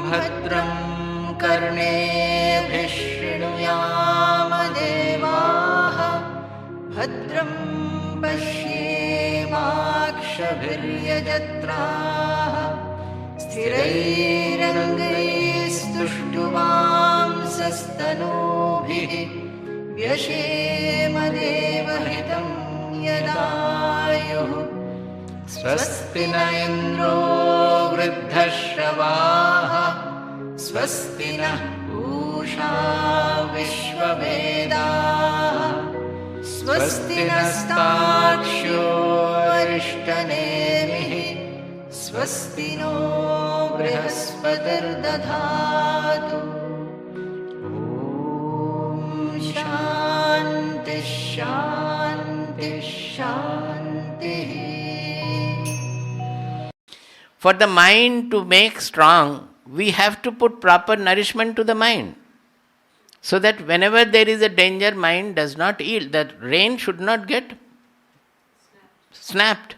भद्रं कर्णेभिः शृणुयाम देवाः भद्रं पश्येमाक्षभिर्यजत्राः स्थिरैरङ्गैस्तुष्टुवांसस्तनूभिः व्यशेम देवहितं यदायुः स्वस्ति न इन्द्रो वृद्धश्रवाः स्वस्ति नः पूषा विश्ववेदाः स्वस्ति नस्ताक्ष्यो अरिष्टनेमिः स्वस्ति नो बृहस्पतिर्दधातु। ॐ शान्ति शान्ति शान्तिः। For the mind to make strong, we have to put proper nourishment to the mind. So that whenever there is a danger, mind does not yield. The rein should not get snapped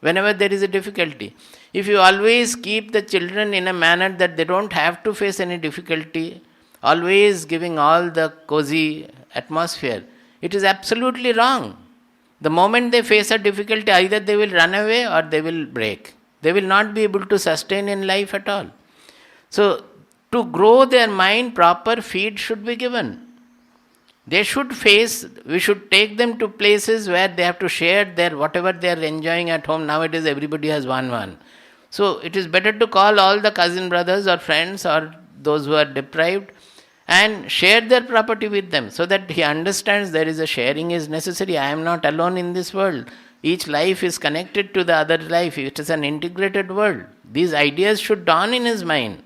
whenever there is a difficulty. If you always keep the children in a manner that they don't have to face any difficulty, always giving all the cozy atmosphere, it is absolutely wrong. The moment they face a difficulty, either they will run away or they will break. They will not be able to sustain in life at all. So, to grow their mind, proper feed should be given. They should face, we should take them to places where they have to share their whatever they are enjoying at home. Nowadays everybody has one. So it is better to call all the cousin brothers or friends or those who are deprived and share their property with them so that he understands there is a sharing is necessary. I am not alone in this world. Each life is connected to the other life. It is an integrated world. These ideas should dawn in his mind.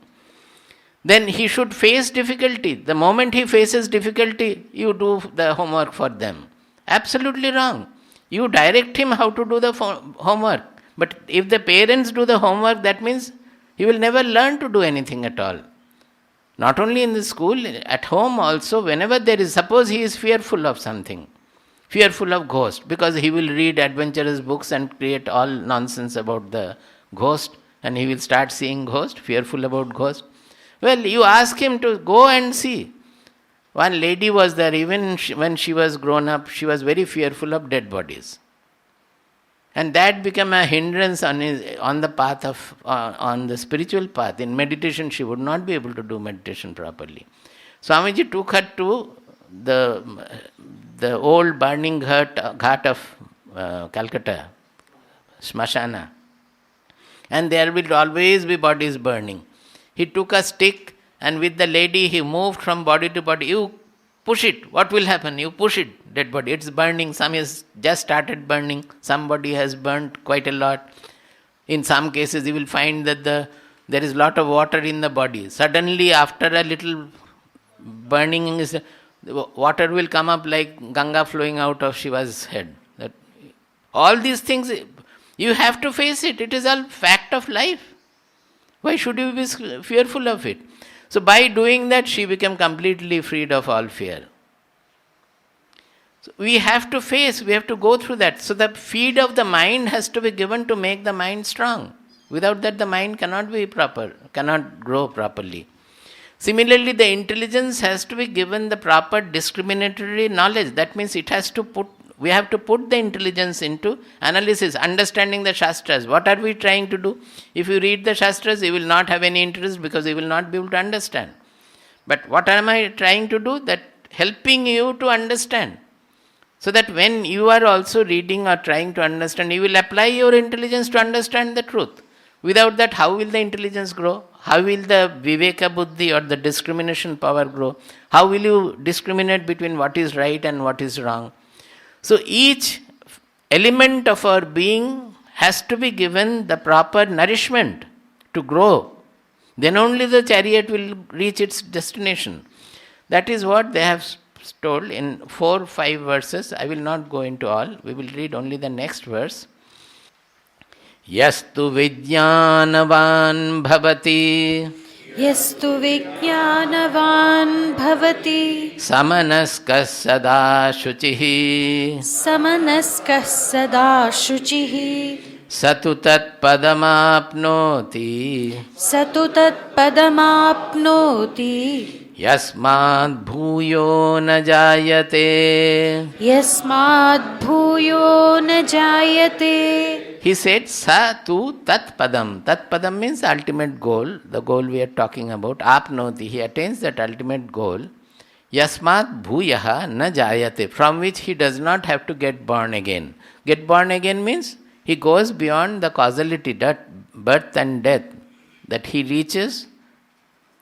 Then he should face difficulty. The moment he faces difficulty, you do the homework for them. Absolutely wrong. You direct him how to do the homework. But if the parents do the homework, that means he will never learn to do anything at all. Not only in the school, at home also, whenever there is, suppose he is fearful of something, fearful of ghost, because he will read adventurous books and create all nonsense about the ghost, and he will start seeing ghost, fearful about ghost. Well, you ask him to go and see. One lady was there, even when she was grown up, she was very fearful of dead bodies. And that became a hindrance on the path of, on the spiritual path. In meditation, she would not be able to do meditation properly. Swamiji took her to the old burning ghat of Calcutta, Smashana. And there will always be bodies burning. He took a stick and with the lady he moved from body to body. You push it. What will happen? You push it. Dead body. It's burning. Some has just started burning. Somebody has burnt quite a lot. In some cases you will find that there is a lot of water in the body. Suddenly after a little burning, water will come up like Ganga flowing out of Shiva's head. All these things, you have to face it. It is all fact of life. Why should you be fearful of it? So by doing that, she became completely freed of all fear. So we have to face, we have to go through that. So the feed of the mind has to be given to make the mind strong. Without that, the mind cannot be proper, cannot grow properly. Similarly, the intelligence has to be given the proper discriminatory knowledge. That means we have to put the intelligence into analysis, understanding the Shastras. What are we trying to do? If you read the Shastras, you will not have any interest because you will not be able to understand. But what am I trying to do? That helping you to understand. So that when you are also reading or trying to understand, you will apply your intelligence to understand the truth. Without that, how will the intelligence grow? How will the Viveka Buddhi or the discrimination power grow? How will you discriminate between what is right and what is wrong? So each element of our being has to be given the proper nourishment to grow. Then only the chariot will reach its destination. That is what they have told in 4-5 verses. I will not go into all. We will read only the next verse. Yastu vijnanavan bhavati Yastu vijnanavan bhavati Samanaskas sada shuchihi Samanaskas sada shuchihi Satu tat padamapnoti. Satu tat padamapnoti. Yasmad bhuyo na jayate. Yasmad bhuyo na jayate. He said, Sa tu tat padam. Tat padam means ultimate goal, the goal we are talking about. Apnoti. He attains that ultimate goal. Yasmat bhuyaha na jayate. From which he does not have to get born again. Get born again means he goes beyond the causality, that birth and death. That he reaches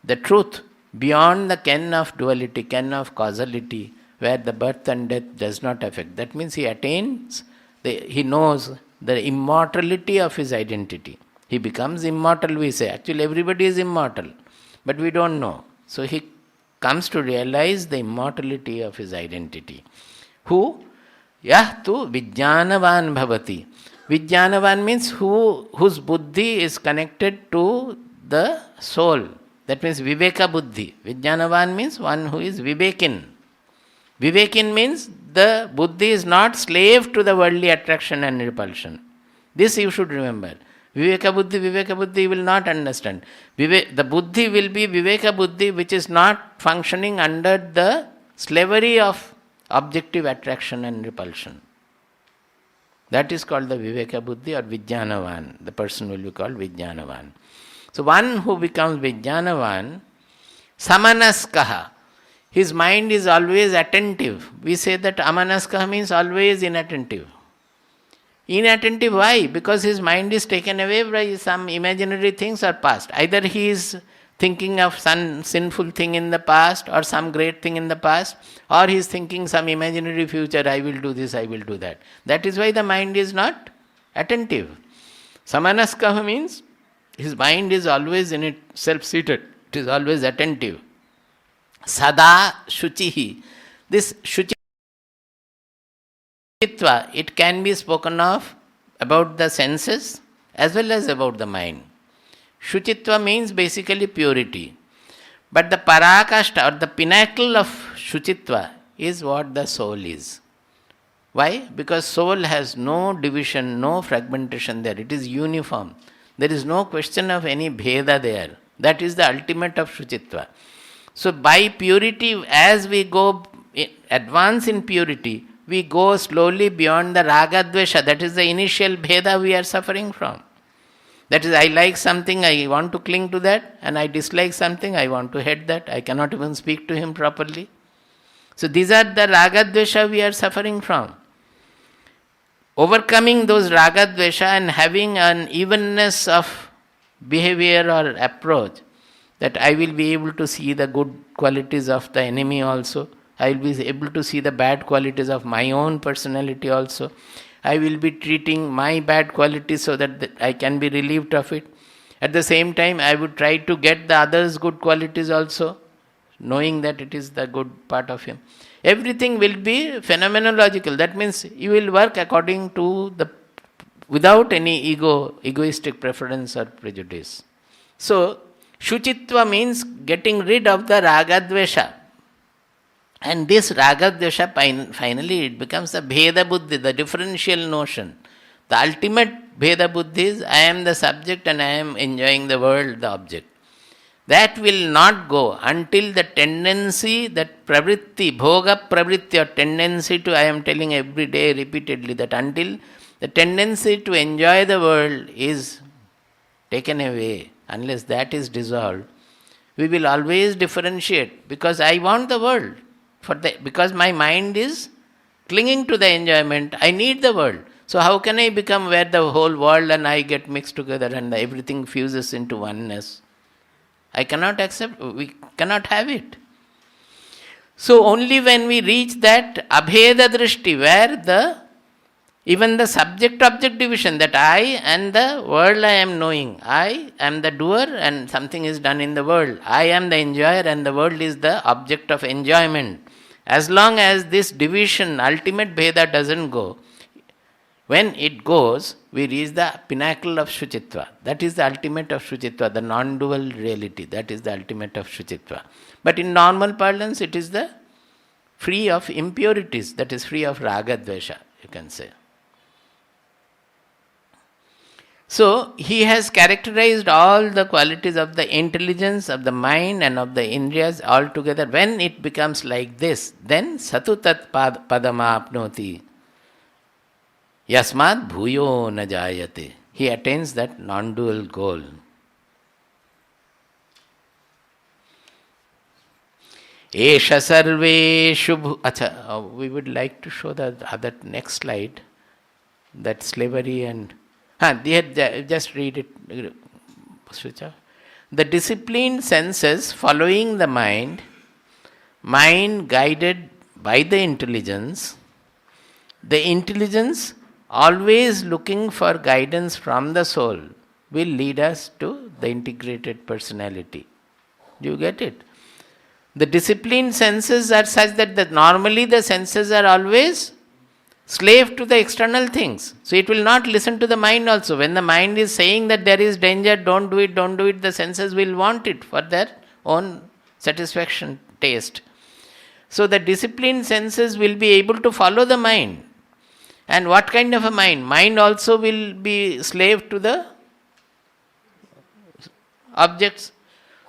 the truth beyond the ken of duality, ken of causality, where the birth and death does not affect. That means he attains, he knows the immortality of his identity. He becomes immortal, we say. Actually, everybody is immortal, but we don't know. So he comes to realize the immortality of his identity. Who? Yahtu vijnanavan bhavati. Vijnanavan means whose buddhi is connected to the soul. That means viveka buddhi. Vijnanavan means one who is vivekin. Vivekin means the buddhi is not slave to the worldly attraction and repulsion. This you should remember. Viveka buddhi will not understand. The buddhi will be viveka buddhi which is not functioning under the slavery of objective attraction and repulsion. That is called the viveka buddhi or vijnanavan. The person will be called vijnanavan. So one who becomes vijnanavan, samanaskaha, his mind is always attentive. We say that amanaskaha means always inattentive. Inattentive, why? Because his mind is taken away by some imaginary things or past. Either he is thinking of some sinful thing in the past or some great thing in the past, or he is thinking some imaginary future, I will do this, I will do that. That is why the mind is not attentive. Samanaskaha means his mind is always in it self-seated. It is always attentive. Sada shuchihi. This shuchitva, it can be spoken of about the senses as well as about the mind. Shuchitva means basically purity. But the parakashta or the pinnacle of shuchitva is what the soul is. Why? Because soul has no division, no fragmentation there. It is uniform. There is no question of any bheda there. That is the ultimate of Shuchitva. So by purity, as we go advance in purity, we go slowly beyond the ragadvesha. That is the initial bheda we are suffering from. That is, I like something, I want to cling to that, and I dislike something, I want to hate that. I cannot even speak to him properly. So these are the ragadvesha we are suffering from. Overcoming those ragadvesha and having an evenness of behavior or approach, that I will be able to see the good qualities of the enemy also. I will be able to see the bad qualities of my own personality also. I will be treating my bad qualities so that I can be relieved of it. At the same time, I would try to get the others' good qualities also, knowing that it is the good part of him. Everything will be phenomenological. That means you will work according to without any egoistic preference or prejudice. So, Shuchitva means getting rid of the ragadvesha. And this ragadvesha, finally it becomes the bheda buddhi, the differential notion. The ultimate bheda buddhi is, I am the subject and I am enjoying the world, the object. That will not go until the tendency, that pravritti, bhoga pravritti, or tendency to, I am telling every day repeatedly, that until the tendency to enjoy the world is taken away, unless that is dissolved, we will always differentiate, because I want the world. Because my mind is clinging to the enjoyment, I need the world. So how can I become where the whole world and I get mixed together and everything fuses into oneness? I cannot accept, we cannot have it. So only when we reach that abheda drishti, where even the subject-object division, that I and the world I am knowing, I am the doer and something is done in the world. I am the enjoyer and the world is the object of enjoyment. As long as this division, ultimate bheda doesn't go, when it goes, we reach the pinnacle of Shuchitva. That is the ultimate of Shuchitva, the non-dual reality. That is the ultimate of Shuchitva. But in normal parlance, it is the free of impurities, that is free of ragadvesha, you can say. So he has characterized all the qualities of the intelligence, of the mind and of the indriyas all together. When it becomes like this, then satutat padamapnoti yasmat bhuyo na jayate. He attains that non-dual goal. Esha sarveshu we would like to show the other next slide, that slavery and just read it. Switch off. The disciplined senses following the mind guided by the intelligence always looking for guidance from the soul will lead us to the integrated personality. Do you get it? The disciplined senses are such that normally the senses are always slave to the external things. So it will not listen to the mind also. When the mind is saying that there is danger, don't do it, the senses will want it for their own satisfaction, taste. So the disciplined senses will be able to follow the mind. And what kind of a mind? Mind also will be slave to the objects.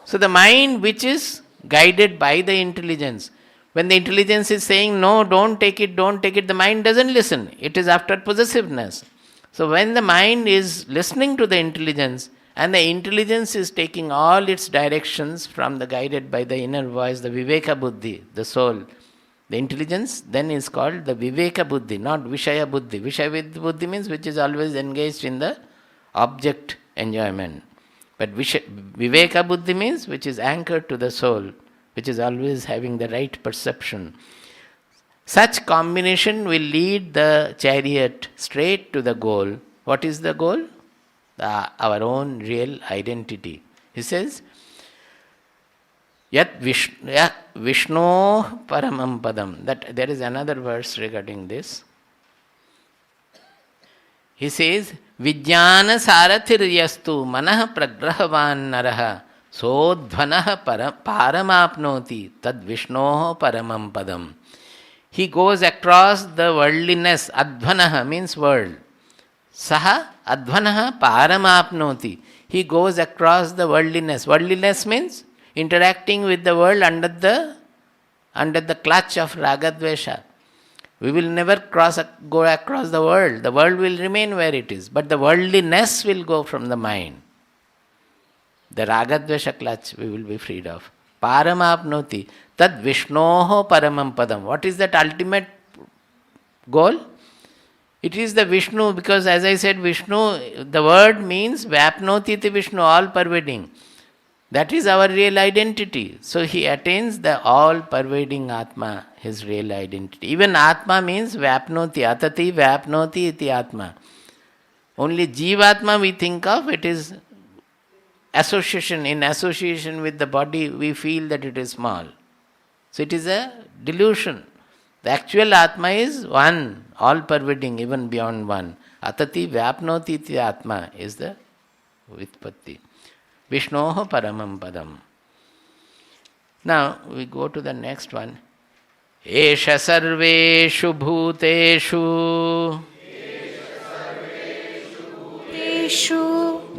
So the mind which is guided by the intelligence, when the intelligence is saying, no, don't take it, the mind doesn't listen. It is after possessiveness. So when the mind is listening to the intelligence, and the intelligence is taking all its directions from the guided by the inner voice, the Viveka Buddhi, the soul. The intelligence then is called the Viveka Buddhi, not Vishaya Buddhi. Vishaya Buddhi means which is always engaged in the object enjoyment. But Viveka Buddhi means which is anchored to the soul, which is always having the right perception. Such combination will lead the chariot straight to the goal. What is the goal? Our own real identity. He says, Yat Vishno Paramam Padam. That there is another verse regarding this. He says, Vijnana Sarathiryastu Manah Pragrahavan Naraha Sodhvanah Paramapnoti Tad Vishnoho Paramam Padam. He goes across the worldliness. Advanaha means world. Saha Advanaha Paramapnoti. He goes across the worldliness. Worldliness means interacting with the world under the clutch of Ragadvesha. We will never go across the world. The world will remain where it is. But the worldliness will go from the mind. The Ragadvesha clutch we will be freed of. Paramapnoti. Tad Vishnoho Paramam Padam. What is that ultimate goal? It is the Vishnu, because as I said, Vishnu, the word means Vyapnoti iti Vishnu, all pervading. That is our real identity. So he attains the all-pervading Atma, his real identity. Even Atma means Vyapnoti, Atati Vyapnoti iti Atma. Only Jivatma we think of, it is association. In association with the body, we feel that it is small. So it is a delusion. The actual Atma is one, all-pervading, even beyond one. Atati Vyapnoti iti Atma is the Vitpatti. Vishnoho Paramam Padam. Now we go to the next one. Esha Sarveshu Bhuteshu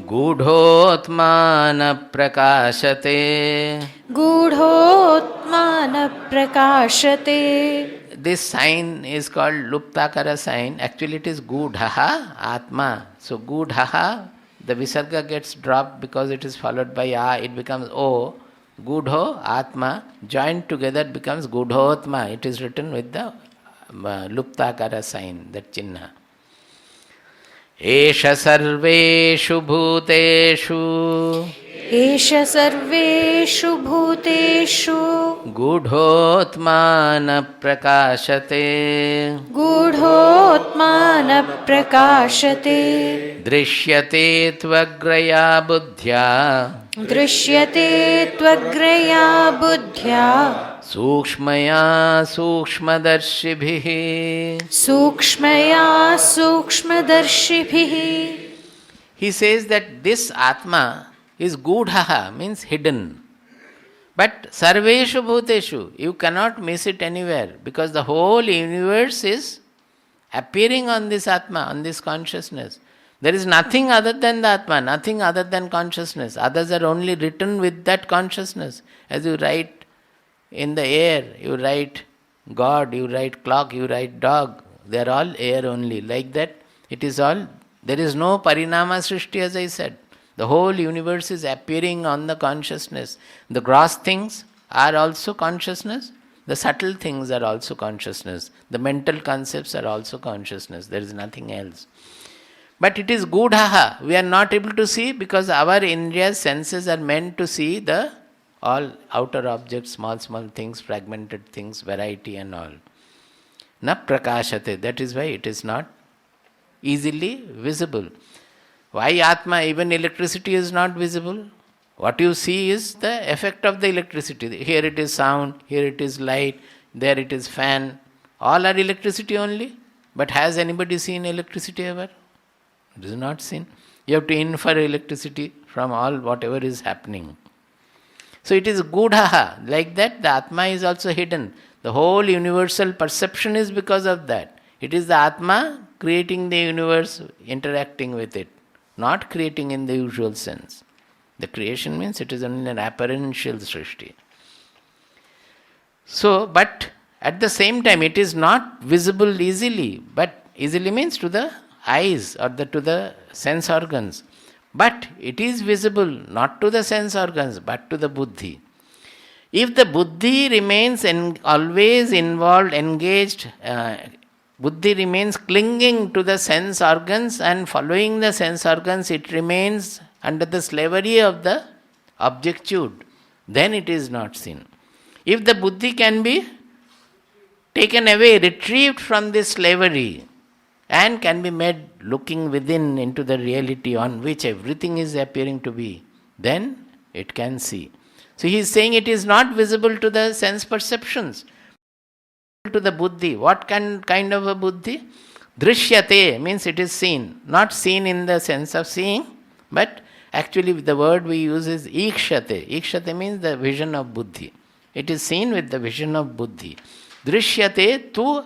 Gudhotmana Prakashate. Gudhotmana Prakashate. This sign is called Luptakara sign. Actually it is Gudhaha Atma. So Gudhaha, the Visarga gets dropped because it is followed by A, it becomes O. Gudho, Atma, joined together it becomes Gudhotma. It is written with the Luptakara sign, that Chinna. Esha Sarveshu Bhuteshu Esha Sarveshu Bhuteshu Gudhotmana Prakashate. Gudhotmana Prakashate. Drishyate Tvagraya Buddhya. Drishyate Tvagraya Buddhya. Sukshmaya Sukshmadarshibhihi. Sukshmaya Sukshmadarshibhihi. He says that this Atma is Gudhaha, means hidden. But Sarveshu Bhuteshu, you cannot miss it anywhere, because the whole universe is appearing on this Atma, on this consciousness. There is nothing other than the Atma, nothing other than consciousness. Others are only written with that consciousness. As you write in the air, you write God, you write clock, you write dog. They are all air only. Like that, it is all, there is no parinama srishti, as I said. The whole universe is appearing on the consciousness. The gross things are also consciousness. The subtle things are also consciousness. The mental concepts are also consciousness. There is nothing else. But it is gudhaha. We are not able to see because our Indriya senses are meant to see the all outer objects, small things, fragmented things, variety and all. Na prakashate. That is why it is not easily visible. Why Atma? Even electricity is not visible. What you see is the effect of the electricity. Here it is sound, here it is light, there it is fan. All are electricity only. But has anybody seen electricity ever? It is not seen. You have to infer electricity from all whatever is happening. So it is gudhaha. Like that, the Atma is also hidden. The whole universal perception is because of that. It is the Atma creating the universe, interacting with it, not creating in the usual sense. The creation means it is only an apparential srishti. So, but at the same time, it is not visible easily. But easily means to the eyes or to the sense organs. But it is visible not to the sense organs but to the buddhi. If the buddhi remains always involved, engaged, buddhi remains clinging to the sense organs and following the sense organs, it remains under the slavery of the objectude, then it is not seen. If the buddhi can be taken away, retrieved from this slavery, and can be made looking within into the reality on which everything is appearing to be, then it can see. So he is saying it is not visible to the sense perceptions, to the buddhi. What kind of a buddhi? Drishyate means it is seen. Not seen in the sense of seeing, but actually the word we use is ikshate. Ikshate means the vision of buddhi. It is seen with the vision of buddhi. Drishyate tu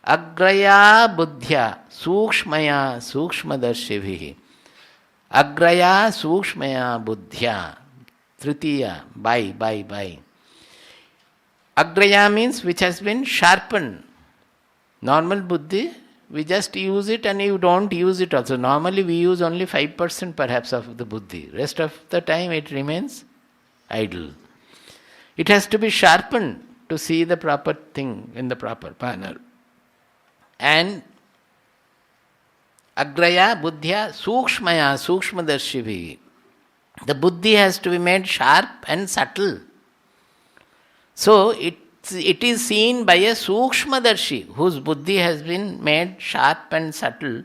agraya buddhya sukshmaya sukshmadarshibhi. Agraya sukshmaya buddhya. Tritiya, by. Agraya means which has been sharpened. Normal buddhi, we just use it and you don't use it also. Normally we use only 5% perhaps of the buddhi. Rest of the time it remains idle. It has to be sharpened to see the proper thing in the proper manner. And agraya buddhya sukshmaya sukshmadarshibhi. The buddhi has to be made sharp and subtle. So it is seen by a sukshmadarshi whose buddhi has been made sharp and subtle.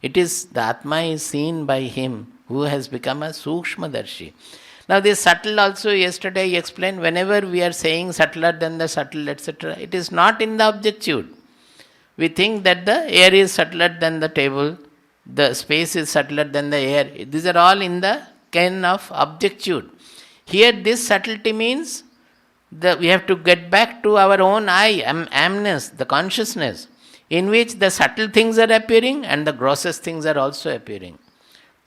It is the Atma is seen by him who has become a sukshmadarshi. Now this subtle also yesterday I explained, whenever we are saying subtler than the subtle, etc., it is not in the objectude. We think that the air is subtler than the table, the space is subtler than the air. These are all in the ken of objectude. Here this subtlety means we have to get back to our own eye, amness, the consciousness, in which the subtle things are appearing and the grossest things are also appearing.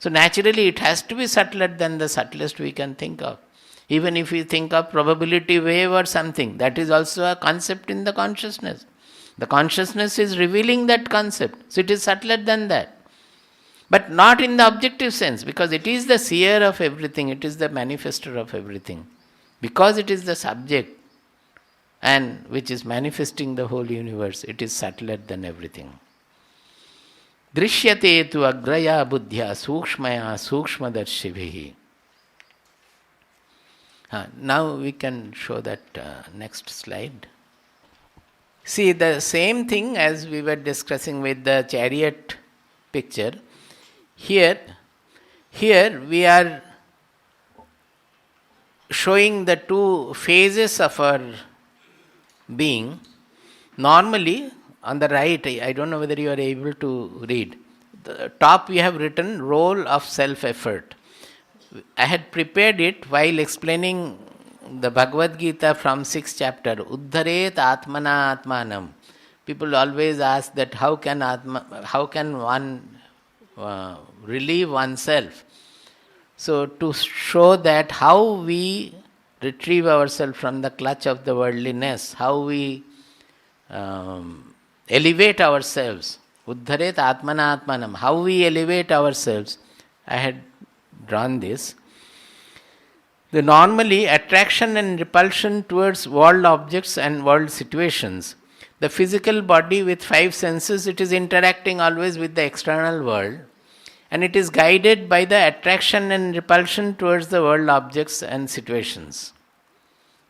So naturally it has to be subtler than the subtlest we can think of. Even if we think of probability wave or something, that is also a concept in the consciousness. The consciousness is revealing that concept. So it is subtler than that. But not in the objective sense, because it is the seer of everything, it is the manifester of everything. Because it is the subject and which is manifesting the whole universe, it is subtler than everything. Drishyate tu agraya buddhya sukshmaya sukshmadarshibhi. Now we can show that next slide. See, the same thing as we were discussing with the chariot picture. Here we are showing the two phases of our being. Normally, on the right, I don't know whether you are able to read. The top we have written role of self-effort. I had prepared it while explaining the Bhagavad Gita from 6th chapter. Uddharet atmana atmanam. People always ask that how can one relieve oneself. So to show that how we retrieve ourselves from the clutch of the worldliness, how we elevate ourselves, uddharet atmana atmanam, how we elevate ourselves, I had drawn this. The normally attraction and repulsion towards world objects and world situations. The physical body with 5 senses, it is interacting always with the external world, and it is guided by the attraction and repulsion towards the world objects and situations.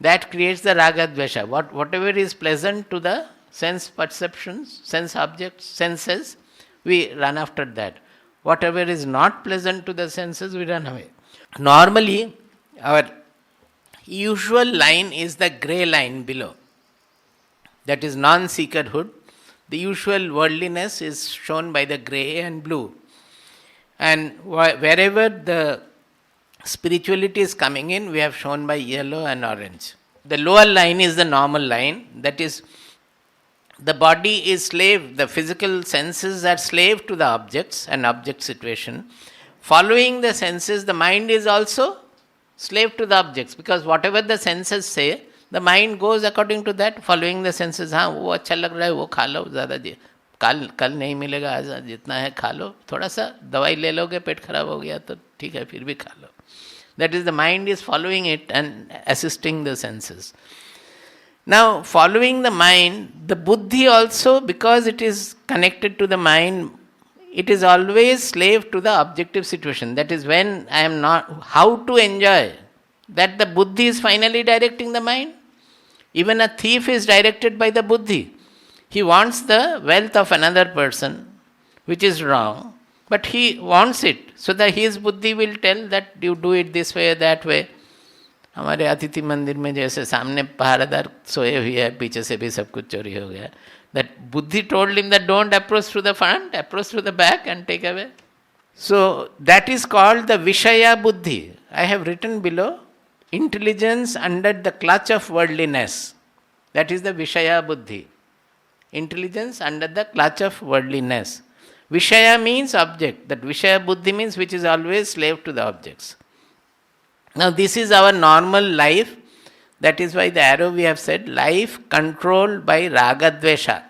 That creates the raga dvesha. Whatever is pleasant to the sense perceptions, sense objects, senses, we run after that. Whatever is not pleasant to the senses, we run away. Normally, our usual line is the grey line below. That is non-seekerhood. The usual worldliness is shown by the grey and blue. And wherever the spirituality is coming in, we have shown by yellow and orange. The lower line is the normal line. That is, the body is slave, the physical senses are slave to the objects and object situation. Following the senses, the mind is also slave to the objects, because whatever the senses say, the mind goes according to that, following the senses. हाँ वो अच्छा लग रहा है, वो खा लो ज़्यादा जी, कल नहीं मिलेगा, आज जितना है खा लो, थोड़ा सा दवाई ले लोगे, पेट खराब हो गया तो ठीक है फिर भी खा लो. That is, the mind is following it and assisting the senses. Now, following the mind, the buddhi also, because it is connected to the mind, it is always slave to the objective situation. That is, when I am not, how to enjoy, that the buddhi is finally directing the mind. Even a thief is directed by the buddhi. He wants the wealth of another person, which is wrong, but he wants it. So that his buddhi will tell that you do it this way, that way. हमारे अतिथि मंदिर में जैसे सामने पहरेदार सोए हुए है, पीछे से भी सब कुछ चोरी हो गया. That buddhi told him that don't approach through the front, approach through the back and take away. So that is called the Vishaya Buddhi. I have written below, intelligence under the clutch of worldliness. That is the Vishaya Buddhi. Intelligence under the clutch of worldliness. Vishaya means object. That Vishaya Buddhi means which is always slave to the objects. Now this is our normal life. That is why the arrow we have said, life controlled by raga dvesha.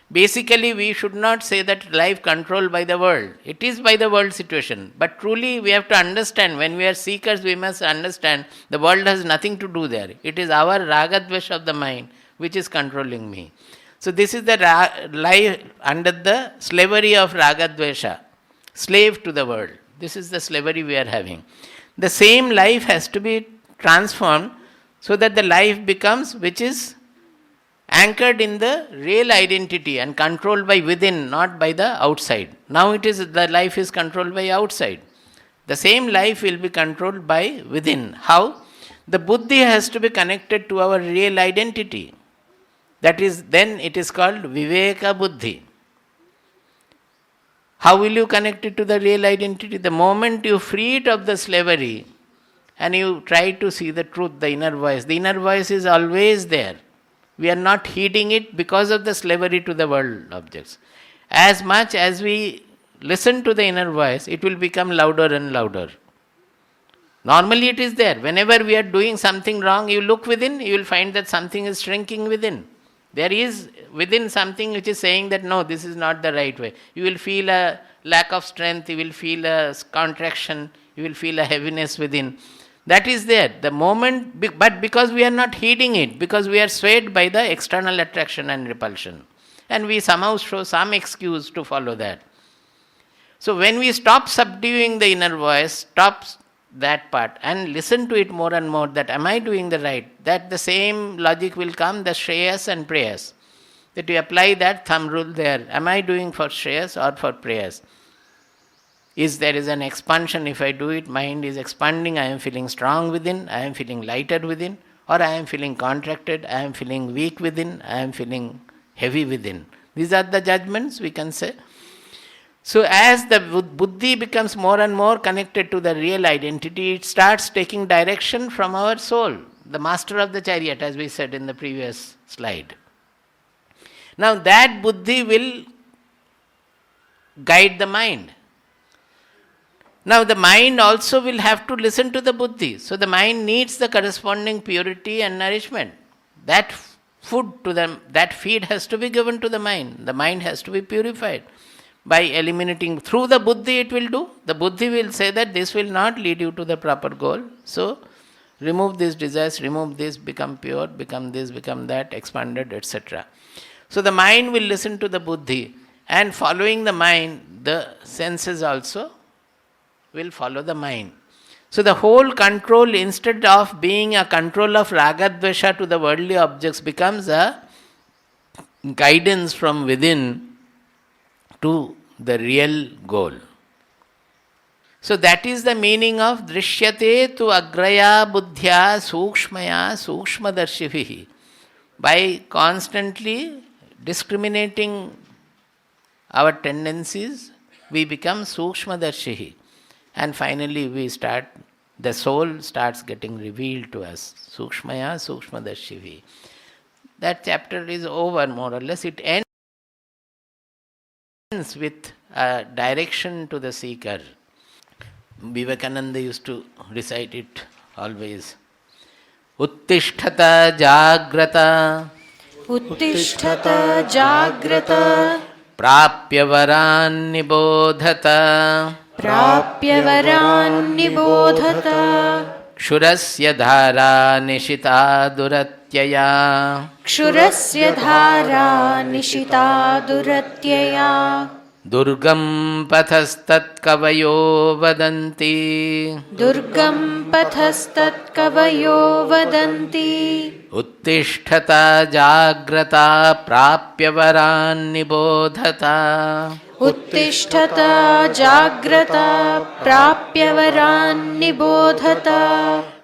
Basically we should not say that life controlled by the world. It is by the world situation. But truly we have to understand, when we are seekers we must understand the world has nothing to do there. It is our raga dvesha of the mind which is controlling me. So this is the life under the slavery of raga dvesha. Slave to the world. This is the slavery we are having. The same life has to be transformed so that the life becomes which is anchored in the real identity and controlled by within, not by the outside. Now it is the life is controlled by outside. The same life will be controlled by within. How? The buddhi has to be connected to our real identity. That is, then it is called viveka buddhi. How will you connect it to the real identity? The moment you free it of the slavery and you try to see the truth, the inner voice is always there. We are not heeding it because of the slavery to the world objects. As much as we listen to the inner voice, it will become louder and louder. Normally it is there. Whenever we are doing something wrong, you look within, you will find that something is shrinking within. There is within something which is saying that no, this is not the right way. You will feel a lack of strength, you will feel a contraction, you will feel a heaviness within. That is there. The moment, but because we are not heeding it, because we are swayed by the external attraction and repulsion. And we somehow show some excuse to follow that. So when we stop subduing the inner voice, stop that part and listen to it more and more, that am I doing the right? That the same logic will come, the Shreyas and Prayas. That you apply that thumb rule there. Am I doing for Shreyas or for Prayas? There is an expansion, if I do it, mind is expanding, I am feeling strong within, I am feeling lighter within, or I am feeling contracted, I am feeling weak within, I am feeling heavy within. These are the judgments we can say. So as the buddhi becomes more and more connected to the real identity, it starts taking direction from our soul, the master of the chariot, as we said in the previous slide. Now that buddhi will guide the mind. Now the mind also will have to listen to the buddhi. So the mind needs the corresponding purity and nourishment. That food to them, that feed has to be given to the mind. The mind has to be purified. By eliminating through the buddhi it will do. The buddhi will say that this will not lead you to the proper goal. So remove these desires, remove this, become pure, become this, become that, expanded, etc. So the mind will listen to the buddhi, and following the mind, the senses also will follow the mind. So the whole control, instead of being a control of raga dvesha to the worldly objects, becomes a guidance from within to the real goal. So that is the meaning of drishyate tu agraya buddhya sukshmaya sukshmadarshivihi. By constantly discriminating our tendencies, we become sukshmadarshihi. And finally the soul starts getting revealed to us. Sukshmaya sukshmadarshivihi. That chapter is over more or less. It ends with a direction to the seeker. Vivekananda used to recite it always. Uttishtata jagrata Uttishtata jagrata prapya varan nibodhata prapya varan nibodhata kshurasya dhara nishita duratyaya kshurasya dhara nishita duratyaya durgam pathastat kavayo vadanti durgam pathastat kavayo vadanti uttishtata jagrata prapya varan nibodhata uttishtata jagrata prapya varan nibodhata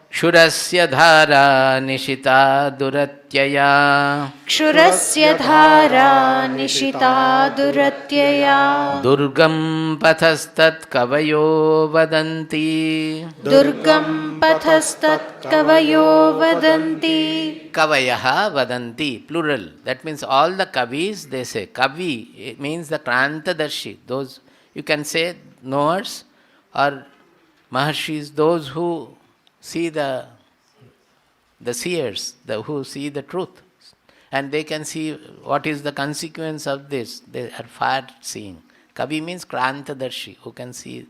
kshurasya dhara nishita duratyaya kshurasya dhara nishita duratyaya durgam pathastat kavayo vadanti durgam pathastat kavayo vadanti kavayaha vadanti, plural. That means all the kavis, they say. Kavi, it means the Krantadarshi. Those, you can say knowers or maharshis, those who see the seers, who see the truth. And they can see what is the consequence of this. They are far seeing. Kavi means Krantadarshi, who can see